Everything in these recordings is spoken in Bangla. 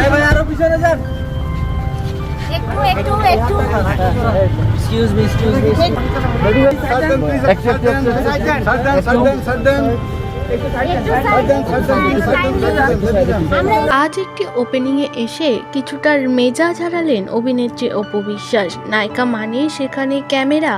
এই ভাই আরো পিছনে যান। একটু এক্সকিউজ মি রেডি হয়ে সাইডেন প্লিজ সাইডেন আজ একটি ওপেনিংয়ে এসে কিছুটা মেজাজ হারালেন অভিনেত্রী অপু বিশ্বাস। নায়িকা মানেই সেখানে ক্যামেরা,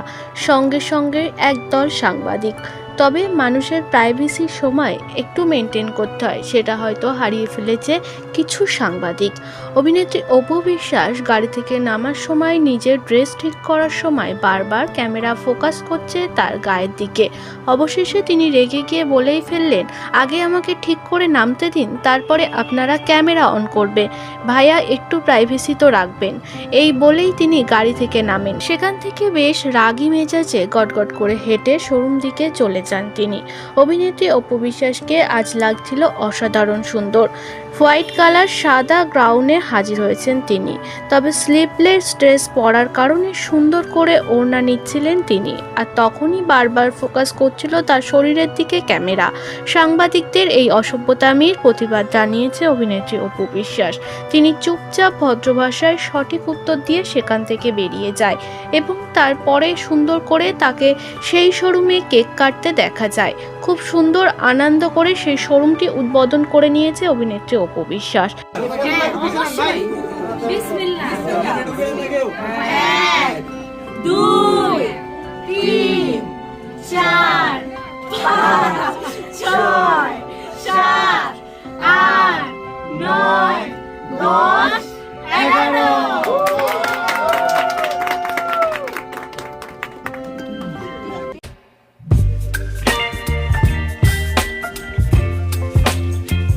সঙ্গে সঙ্গে একদল সাংবাদিক। তবে মানুষের প্রাইভেসির সময় একটু মেনটেন করতে হয়, সেটা হয়তো হারিয়ে ফেলেছে কিছু সাংবাদিক। অভিনেত্রী অপু বিশ্বাস গাড়ি থেকে নামার সময় নিজের ড্রেস ঠিক করার সময় বারবার ক্যামেরা ফোকাস করছে তার গায়ের দিকে। অবশেষে তিনি রেগে গিয়ে বলেই ফেললেন, আগে আমাকে ঠিক করে নামতে দিন, তারপরে আপনারা ক্যামেরা অন করবে। ভাইয়া একটু প্রাইভেসি তো রাখবেন। এই বলেই তিনি গাড়ি থেকে নামেন। সেখান থেকে বেশ রাগী মেজাজে গটগট করে হেঁটে শোরুম দিকে চলে যান তিনি। অভিনেত্রী অপু বিশ্বাসকে আজ লাগছিল অসাধারণ সুন্দর। হোয়াইট কালার সাদা গ্রাউন্ডে হাজির হয়েছেন তিনি। তবে স্লিভলেস ড্রেস পরার কারণে সুন্দর করে ওড়না নিচ্ছিলেন তিনি। আর তখনই বারবার ফোকাস করছিল তার শরীরের দিকে ক্যামেরা। সাংবাদিকদের এই অসভ্যতামির প্রতিবাদ জানিয়েছে অভিনেত্রী অপু বিশ্বাস। তিনি চুপচাপ ভদ্র ভাষায় সঠিক উত্তর দিয়ে সেখান থেকে বেরিয়ে যায় এবং তারপরে সুন্দর করে তাকে সেই শোরুমে কেক কাটতে দেখা যায়। খুব সুন্দর আনন্দ করে সেই শোরুমটি উদ্বোধন করে নিয়েছে অভিনেত্রী অপু বিশ্বাস। বিসমিল্লাহ। 1 2 3 4 5 6 7